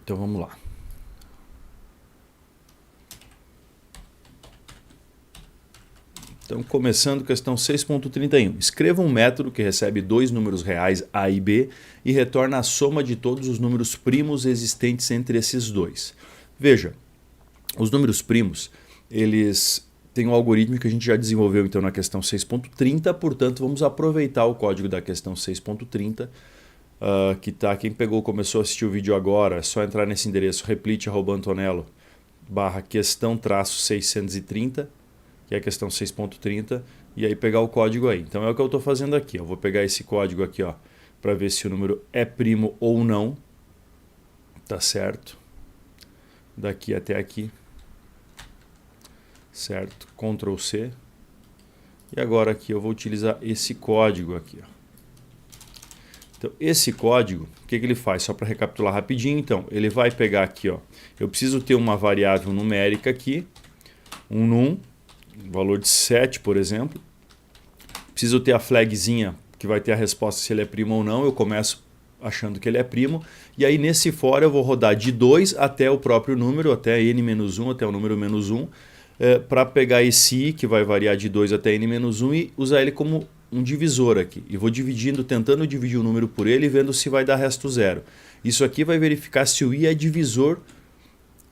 Então vamos lá. Então, começando questão 6.31. Escreva um método que recebe dois números reais A e B e retorna a soma de todos os números primos existentes entre esses dois. Veja, os números primos, eles têm um algoritmo que a gente já desenvolveu então na questão 6.30, portanto vamos aproveitar o código da questão 6.30, que tá, quem começou a assistir o vídeo agora, é só entrar nesse endereço replite@antonello/questão-630, que é a questão 6.30, e aí pegar o código aí. Então é o que eu estou fazendo aqui. Eu vou pegar esse código aqui, para ver se o número é primo ou não. Tá certo? Daqui até aqui. Certo? Ctrl C. E agora aqui eu vou utilizar esse código aqui. Então esse código, o que ele faz? Só para recapitular rapidinho, então, ele vai pegar aqui, eu preciso ter uma variável numérica aqui, um num, valor de 7, por exemplo. Preciso ter a flagzinha que vai ter a resposta se ele é primo ou não. Eu começo achando que ele é primo. E aí nesse for eu vou rodar de 2 até o próprio número, até n-1, até o número -1, para pegar esse i, que vai variar de 2 até n-1, e usar ele como um divisor aqui. E vou dividindo, tentando dividir o número por ele e vendo se vai dar resto zero. Isso aqui vai verificar se o i é divisor.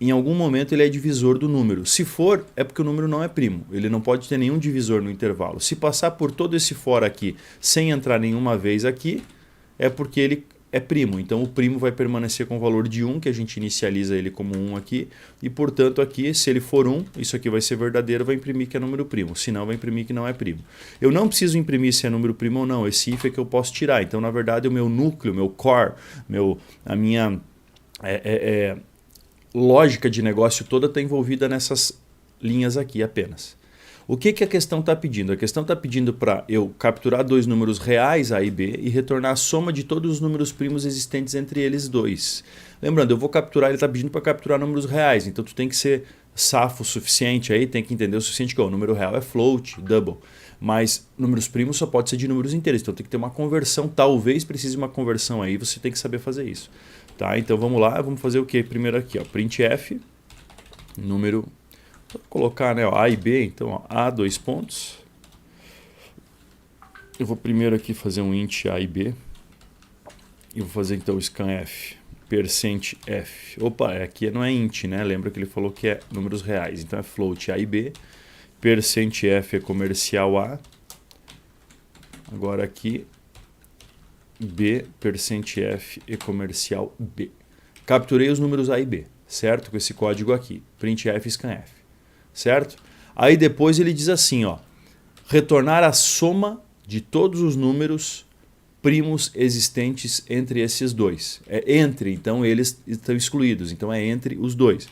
Em algum momento ele é divisor do número. Se for, é porque o número não é primo. Ele não pode ter nenhum divisor no intervalo. Se passar por todo esse for aqui sem entrar nenhuma vez aqui, é porque ele é primo. Então o primo vai permanecer com o valor de 1, que a gente inicializa ele como 1 aqui. E portanto aqui, se ele for 1, isso aqui vai ser verdadeiro, vai imprimir que é número primo. Se não, vai imprimir que não é primo. Eu não preciso imprimir se é número primo ou não. Esse if é que eu posso tirar. Então na verdade o meu núcleo, meu core, a minha... lógica de negócio toda está envolvida nessas linhas aqui apenas. O que a questão está pedindo? A questão está pedindo para eu capturar dois números reais A e B e retornar a soma de todos os números primos existentes entre eles dois. Lembrando, eu vou capturar, ele está pedindo para capturar números reais, então tu tem que ser safo o suficiente aí, tem que entender o suficiente que o número real é float, double. Mas números primos só pode ser de números inteiros, então tem que ter uma conversão, talvez precise de uma conversão aí, você tem que saber fazer isso. Tá, então vamos lá, vamos fazer o que primeiro aqui, printf, número, vou colocar A e B, então A, dois pontos. Eu vou primeiro aqui fazer um int A e B, e vou fazer então scanf, %f, opa, aqui não é int, né? Lembra que ele falou que é números reais, então é float A e B, %f é comercial A, agora aqui B, %f e comercial B. Capturei os números A e B, certo? Com esse código aqui, printf scanf, certo? Aí depois ele diz assim, retornar a soma de todos os números primos existentes entre esses dois. É entre, então eles estão excluídos, então é entre os dois.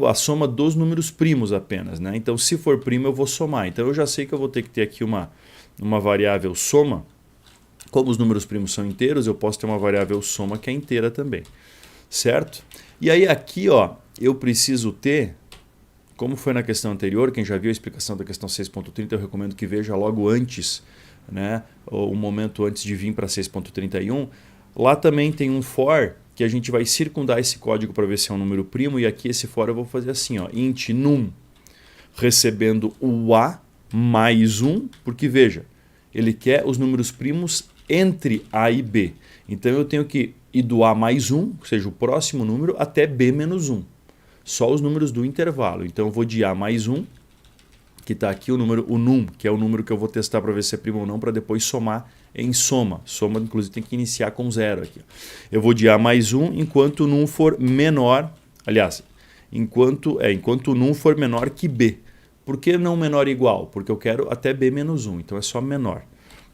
A soma dos números primos apenas, né? Então se for primo eu vou somar. Então eu já sei que eu vou ter que ter aqui uma variável soma. Como os números primos são inteiros, eu posso ter uma variável soma que é inteira também, certo? E aí aqui, eu preciso ter, como foi na questão anterior, quem já viu a explicação da questão 6.30, eu recomendo que veja logo antes, né, ou um momento antes de vir para 6.31, lá também tem um for que a gente vai circundar esse código para ver se é um número primo, e aqui esse for eu vou fazer assim, int num, recebendo o A mais 1, porque veja, ele quer os números primos entre A e B. Então eu tenho que ir do A mais 1, ou seja, o próximo número, até B menos 1. Só os números do intervalo. Então eu vou de A mais 1, que está aqui o num, que é o número que eu vou testar para ver se é primo ou não, para depois somar em soma. Soma, inclusive, tem que iniciar com 0 aqui. Eu vou de A mais 1 enquanto o num for menor, aliás, enquanto o num for menor que B. Por que não menor igual? Porque eu quero até B menos 1, então é só menor.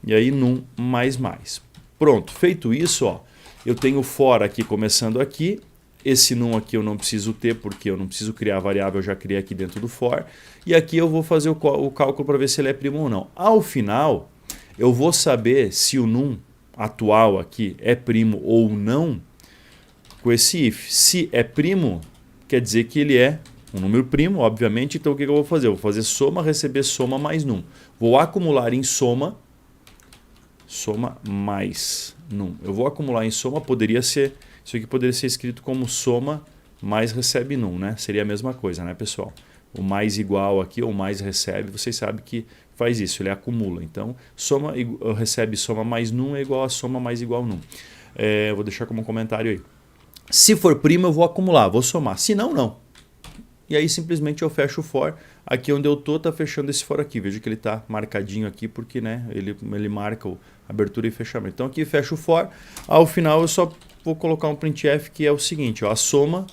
E aí num mais mais. Pronto, feito isso, eu tenho for aqui começando aqui. Esse num aqui eu não preciso ter, porque eu não preciso criar a variável, eu já criei aqui dentro do for. E aqui eu vou fazer o cálculo para ver se ele é primo ou não. Ao final, eu vou saber se o num atual aqui é primo ou não com esse if. Se é primo, quer dizer que ele é um número primo, obviamente. Então o que eu vou fazer? Eu vou fazer soma, receber soma mais num. Vou acumular em soma Soma mais num. Eu vou acumular em soma, isso aqui poderia ser escrito como soma mais recebe num, né? Seria a mesma coisa, né, pessoal? O mais igual aqui, ou mais recebe, vocês sabem que faz isso, ele acumula. Então, soma recebe soma mais num é igual a soma mais igual num. Vou deixar como um comentário aí. Se for primo, eu vou acumular, vou somar. Se não, não. E aí simplesmente eu fecho o for. Aqui onde eu estou está fechando esse for aqui. Veja que ele está marcadinho aqui porque, né, ele marca abertura e fechamento. Então aqui fecho o for. Ao final eu só vou colocar um printf que é o seguinte, ó, a soma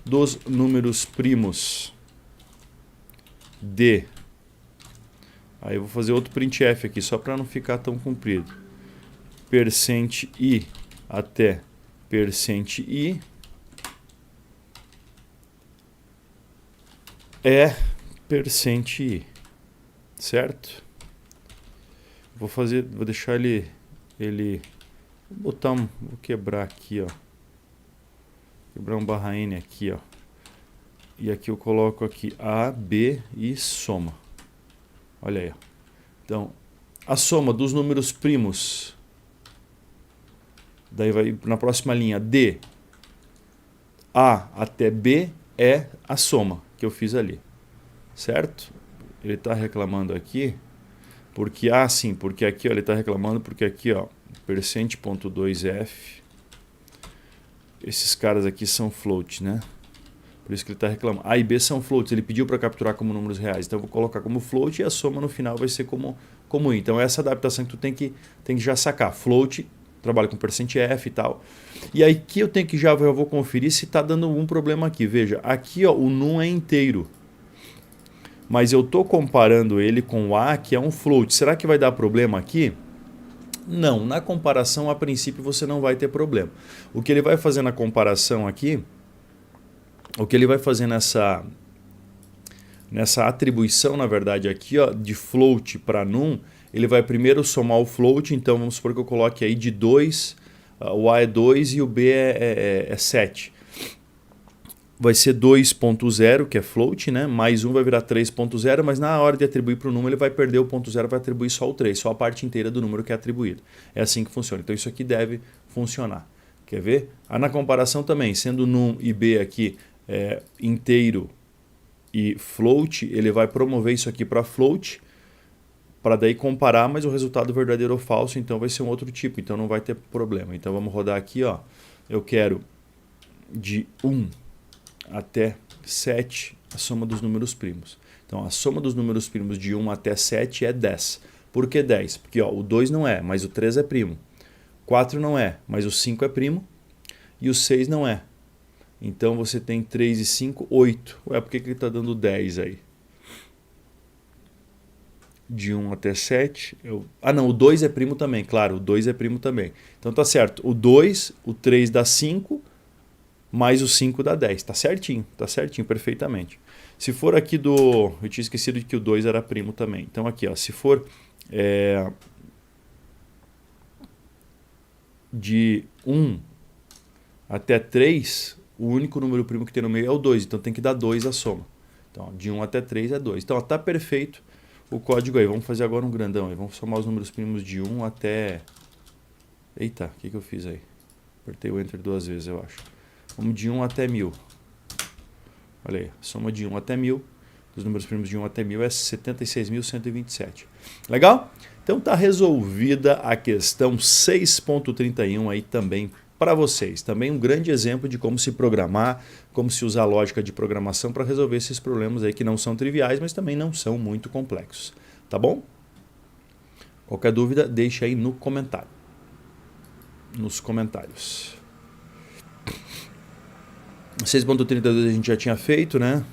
dos números primos de... Aí eu vou fazer outro printf aqui só para não ficar tão comprido. %i até %i é %i, certo? Vou deixar vou quebrar aqui, ó. Quebrar um barra n aqui, ó. E aqui eu coloco aqui A, B e soma. Olha aí, ó. Então, a soma dos números primos, daí vai na próxima linha, de A até B é a soma que eu fiz ali, certo? Ele está reclamando aqui, porque sim, porque aqui ó, ele está reclamando porque aqui ó, %.2f, esses caras aqui são float, né? Por isso que ele está reclamando. A e B são floats, ele pediu para capturar como números reais, então eu vou colocar como float e a soma no final vai ser como i. Então essa adaptação que tu tem que já sacar, float, trabalho com %f e tal. E aí que eu vou conferir se está dando algum problema aqui. Veja, aqui ó, o num é inteiro. Mas eu estou comparando ele com o A, que é um float. Será que vai dar problema aqui? Não, na comparação, a princípio, você não vai ter problema. O que ele vai fazer na comparação aqui, o que ele vai fazer nessa atribuição, na verdade, aqui ó, de float para num, ele vai primeiro somar o float, então vamos supor que eu coloque aí de 2, o A é 2 e o B é 7. Vai ser 2.0, que é float, né? Mais 1 vai virar 3.0, mas na hora de atribuir para o número ele vai perder o ponto 0, vai atribuir só o 3, só a parte inteira do número que é atribuído. É assim que funciona. Então isso aqui deve funcionar. Quer ver? Na comparação também, sendo num e B aqui inteiro e float, ele vai promover isso aqui para float, para daí comparar, mas o resultado verdadeiro ou falso, então vai ser um outro tipo, então não vai ter problema. Então vamos rodar aqui, ó. Eu quero de 1 até 7 a soma dos números primos. Então a soma dos números primos de 1 até 7 é 10. Por que 10? Porque ó, o 2 não é, mas o 3 é primo. 4 não é, mas o 5 é primo. E o 6 não é. Então você tem 3 e 5, 8. Ué, por que ele está dando 10 aí? De 1 até 7. Não, o 2 é primo também, claro, o 2 é primo também. Então tá certo, o 2, o 3 dá 5, mais o 5 dá 10. Tá certinho, perfeitamente. Se for aqui eu tinha esquecido de que o 2 era primo também. Então aqui, ó, se for de 1 até 3, o único número primo que tem no meio é o 2, então tem que dar 2 a soma. Então, de 1 até 3 é 2. Então, está perfeito o código aí. Vamos fazer agora um grandão aí. Vamos somar os números primos de 1 até... Eita, o que eu fiz aí? Apertei o Enter 2 vezes, eu acho. Vamos de 1 até 1000. Olha aí, soma de 1 até 1000. Os números primos de 1 até 1000 é 76.127. Legal? Então, está resolvida a questão 6.31 aí também para vocês. Também um grande exemplo de como se programar, como se usar a lógica de programação para resolver esses problemas aí que não são triviais, mas também não são muito complexos. Tá bom? Qualquer dúvida, deixe aí no comentário. Nos comentários. 6.32 a gente já tinha feito, né?